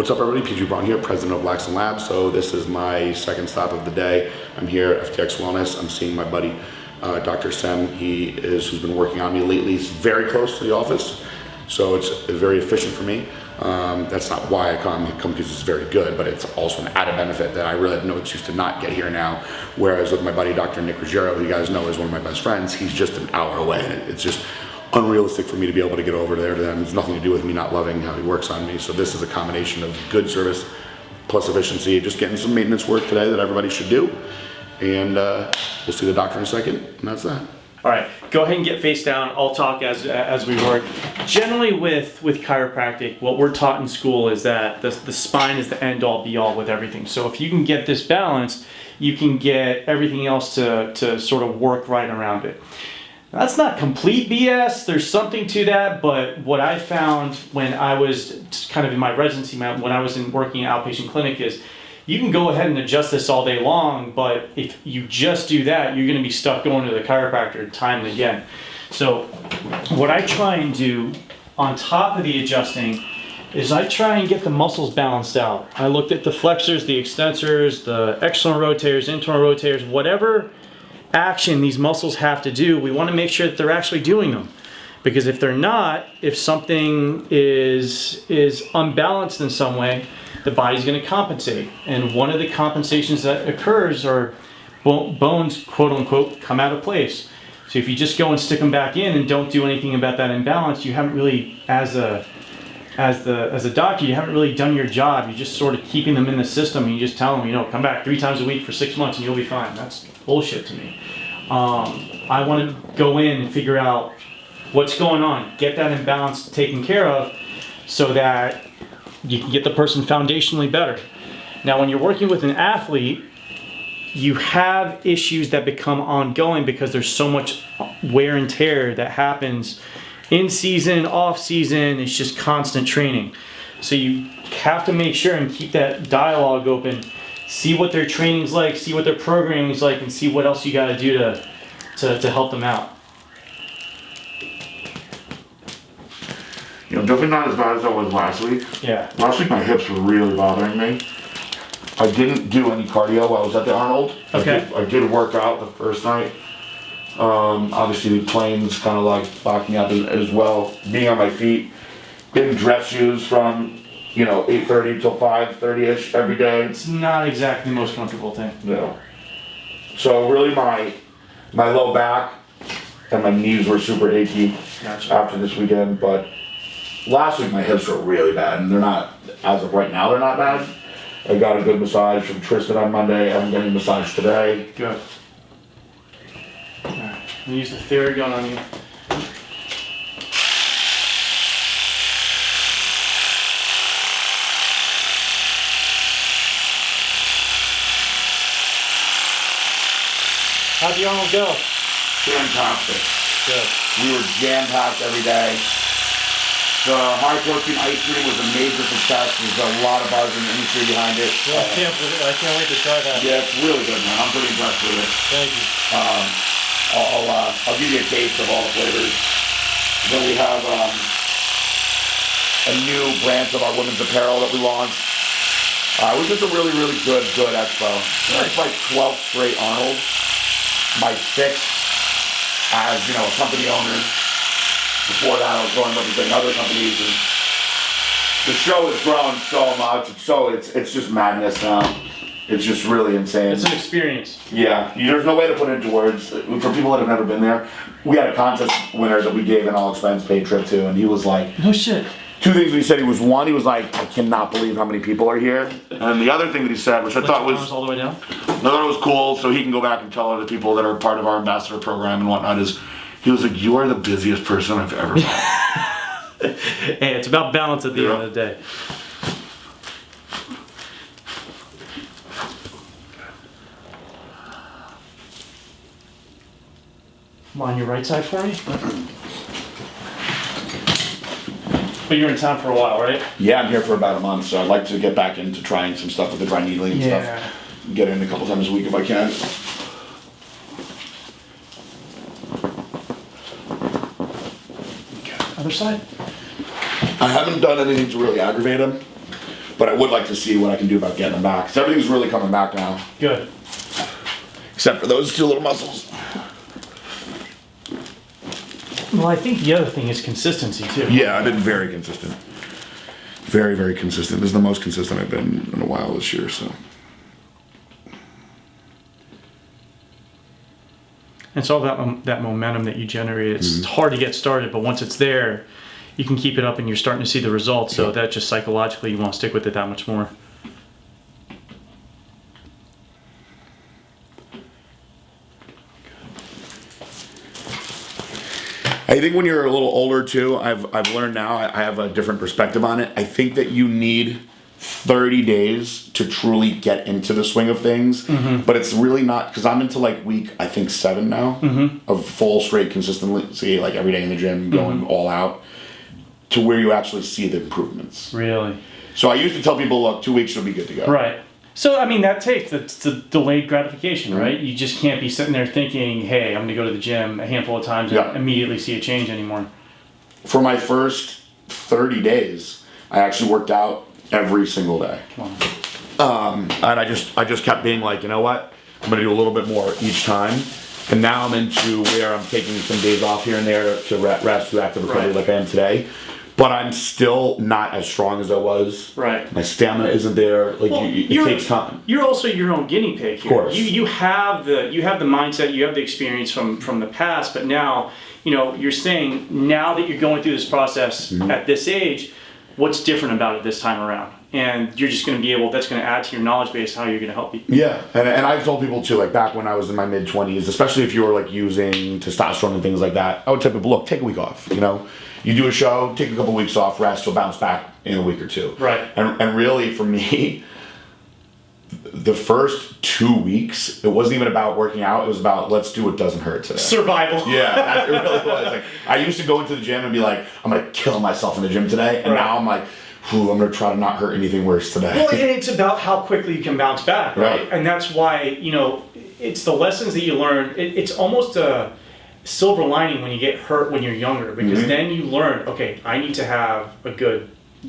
What's up, everybody? PG Braun here, president of Blackstone Labs. So this is my second stop of the day. I'm here at FTX Wellness. I'm seeing my buddy, Dr. Sem. Who's been working on me lately. He's very close to the office, so it's very efficient for me. That's not why I come because it's very good, but it's also an added benefit that I really have no excuse to not get here now. Whereas with my buddy, Dr. Nick Ruggiero, who you guys know is one of my best friends, he's just an hour away. It's just unrealistic for me to be able to get over there to them. It's nothing to do with me not loving how he works on me. So this is a combination of good service plus efficiency, just getting some maintenance work today that everybody should do. And we'll see the doctor in a second, and that's that. All right, go ahead and get face down. I'll talk as we work. Generally with chiropractic, what we're taught in school is that the spine is the end all be all with everything. So if you can get this balanced, you can get everything else to sort of work right around it. That's not complete BS, there's something to that, but what I found when I was kind of in my residency, when I was working in outpatient clinic is, you can go ahead and adjust this all day long, but if you just do that, you're gonna be stuck going to the chiropractor time and again. So what I try and do on top of the adjusting is I try and get the muscles balanced out. I looked at the flexors, the extensors, the external rotators, internal rotators, whatever action these muscles have to do, we want to make sure that they're actually doing them. Because if they're not, if something is unbalanced in some way, the body's going to compensate. And one of the compensations that occurs are bones, quote unquote, come out of place. So if you just go and stick them back in and don't do anything about that imbalance, you haven't really, as a doctor, you haven't really done your job. You're just sort of keeping them in the system, and you just tell them, come back 3 times a week for 6 months and you'll be fine. That's bullshit to me. I want to go in and figure out what's going on, get that imbalance taken care of so that you can get the person foundationally better. Now, when you're working with an athlete, you have issues that become ongoing because there's so much wear and tear that happens in season, off season. It's just constant training. So you have to make sure and keep that dialogue open. See what their training's like, see what their programming's like, and see what else you got to do to help them out. Definitely not as bad as I was last week. Yeah. Last week my hips were really bothering me. I didn't do any cardio while I was at the Arnold. Okay. I did work out the first night. Obviously the plane's kind of like locking up as well. Being on my feet, getting dress shoes from 8:30 till 5:30ish every day. It's not exactly the most comfortable thing. No. So really my low back and my knees were super achy after this weekend, but last week my hips were really bad, and they're not, as of right now, they're not bad. I got a good massage from Tristan on Monday. I'm getting a massage today. Good. Alright, I'm use the theory gun on you. How'd the Arnold go? Fantastic. Good. We were jam-packed every day. The high protein ice cream was a major success. There's a lot of buzz in the industry behind it. Yeah, I can't wait to try that. Yeah, it's really good, man. I'm pretty impressed with it. Thank you. I'll give you a taste of all the flavors. Then we have a new branch of our women's apparel that we launched. It was just a really, really good expo. It's like 12 straight Arnold. My 6th as a company owner. Before that, I was going representing other companies, and the show has grown so much. It's just madness now. It's just really insane. It's an experience. Yeah, there's no way to put it into words. For people that have never been there, we had a contest winner that we gave an all-expense paid trip to, and he was like, no shit. 2 things he said. He was like, I cannot believe how many people are here. And the other thing that he said, which I thought was all the way down. I thought it was cool, so he can go back and tell other people that are part of our ambassador program and whatnot, is he was like, you are the busiest person I've ever met. Hey, it's about balance at the end of the day. Come on your right side for me. But you're in town for a while, right? Yeah, I'm here for about a month, so I'd like to get back into trying some stuff with the dry needling and stuff. Get in a couple times a week if I can. Other side? I haven't done anything to really aggravate him. but I would like to see what I can do about getting them back. 'Cause everything's really coming back now, Good. except for those two little muscles. Well, I think the other thing is consistency too. Yeah, I've been very consistent. Very, very consistent. This is the most consistent I've been in a while this year, so. It's all about that momentum that you generate. It's hard to get started, but once it's there, you can keep it up and you're starting to see the results. So that just psychologically, you want to stick with it that much more. I think when you're a little older too, I've learned now, I have a different perspective on it. I think that you need 30 days to truly get into the swing of things, but it's really not, because I'm into like week, I think 7 now, of full straight consistency, like every day in the gym, going all out, to where you actually see the improvements. Really? So I used to tell people, look, 2 weeks you'll be good to go. Right. So, I mean, that's the delayed gratification, right? You just can't be sitting there thinking, hey, I'm going to go to the gym a handful of times and immediately see a change anymore. For my first 30 days, I actually worked out every single day. Wow. And I just kept being like, you know what? I'm going to do a little bit more each time. And now I'm into where I'm taking some days off here and there to rest, to active recovery like I am today. But I'm still not as strong as I was. Right. My stamina isn't there. Like it takes time. You're also your own guinea pig here. Of course. You have the mindset, you have the experience from the past, but now, you're saying now that you're going through this process at this age, what's different about it this time around? And you're just going to be that's going to add to your knowledge base how you're going to help people. Yeah, and I've told people too, like back when I was in my mid-20s, especially if you were like using testosterone and things like that, I would tell people, look, take a week off, You do a show, take a couple weeks off, rest, you'll bounce back in a week or two. Right. And really, for me, the first 2 weeks, it wasn't even about working out, it was about, let's do what doesn't hurt today. Survival. Yeah, it really was. Like, I used to go into the gym and be like, I'm going to kill myself in the gym today, and now I'm like, I'm going to try to not hurt anything worse today. Well, and it's about how quickly you can bounce back, right? Right. And that's why, it's the lessons that you learn. It's almost a silver lining when you get hurt when you're younger, because then you learn, okay, I need to have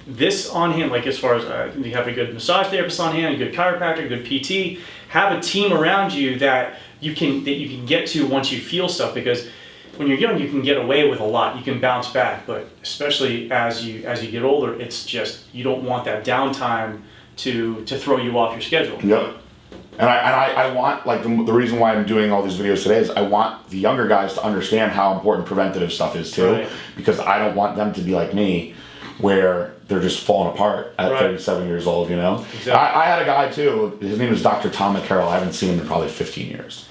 this on hand, like as far as you have a good massage therapist on hand, a good chiropractor, a good PT, have a team around you that you can get to once you feel stuff, because when you're young, you can get away with a lot. You can bounce back, but especially as you get older, it's just you don't want that downtime to throw you off your schedule. Yep. And I want, like, the reason why I'm doing all these videos today is I want the younger guys to understand how important preventative stuff is too, Right. because I don't want them to be like me, where they're just falling apart at 37 years old. Exactly. I had a guy too. His name is Dr. Tom McCarroll. I haven't seen him in probably 15 years.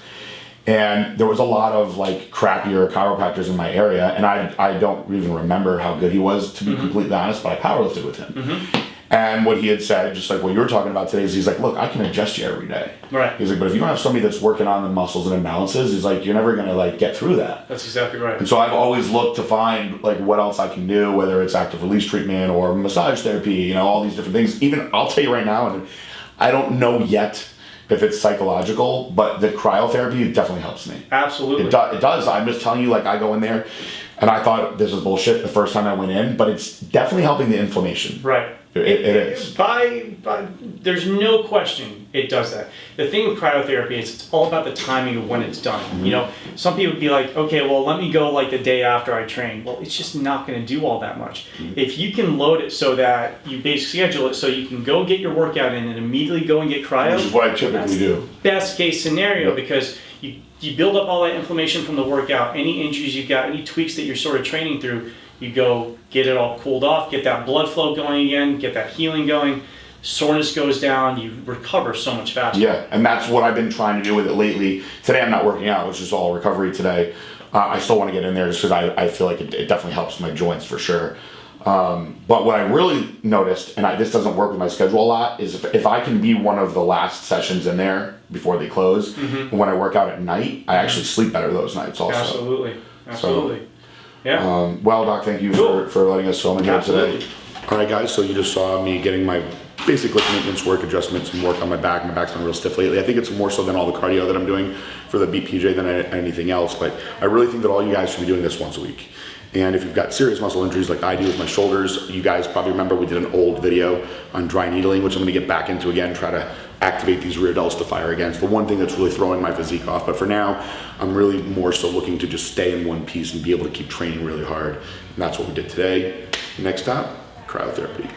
And there was a lot of like crappier chiropractors in my area, and I don't even remember how good he was, to be completely honest, but I powerlifted with him. And what he had said, just like what you were talking about today, is he's like, look, I can adjust you every day. Right. He's like, but if you don't have somebody that's working on the muscles and imbalances, he's like, you're never gonna like get through that. That's exactly right. And so I've always looked to find like what else I can do, whether it's active release treatment or massage therapy, all these different things. Even I'll tell you right now, and I don't know yet if it's psychological, but the cryotherapy definitely helps me. Absolutely. It does. I'm just telling you, like, I go in there and I thought this was bullshit the first time I went in, but it's definitely helping the inflammation. Right. It is. There's no question it does that. The thing with cryotherapy is it's all about the timing of when it's done. Some people would be like, okay, well, let me go like the day after I train. Well, it's just not going to do all that much. If you can load it so that you basically schedule it so you can go get your workout in and immediately go and get cryo. Which is what I typically do. Best case scenario, because you build up all that inflammation from the workout, any injuries you've got, any tweaks that you're sort of training through, you go get it all cooled off, get that blood flow going again, get that healing going, soreness goes down, you recover so much faster. Yeah, and that's what I've been trying to do with it lately. Today I'm not working out, which is all recovery today. I still want to get in there just because I feel like it definitely helps my joints for sure. But what I really noticed, and this doesn't work with my schedule a lot, is if I can be one of the last sessions in there before they close, and when I work out at night, I actually sleep better those nights also. Absolutely. Yeah. Well, Doc, thank you for letting us film in here today. All right, guys, so you just saw me getting my basic lift maintenance work adjustments and work on my back. My back's been real stiff lately. I think it's more so than all the cardio that I'm doing for the BPJ than anything else, but I really think that all you guys should be doing this once a week. And if you've got serious muscle injuries like I do with my shoulders, you guys probably remember we did an old video on dry needling, which I'm gonna get back into again, try to activate these rear delts to fire again. It's the one thing that's really throwing my physique off. But for now, I'm really more so looking to just stay in one piece and be able to keep training really hard. And that's what we did today. Next up, cryotherapy.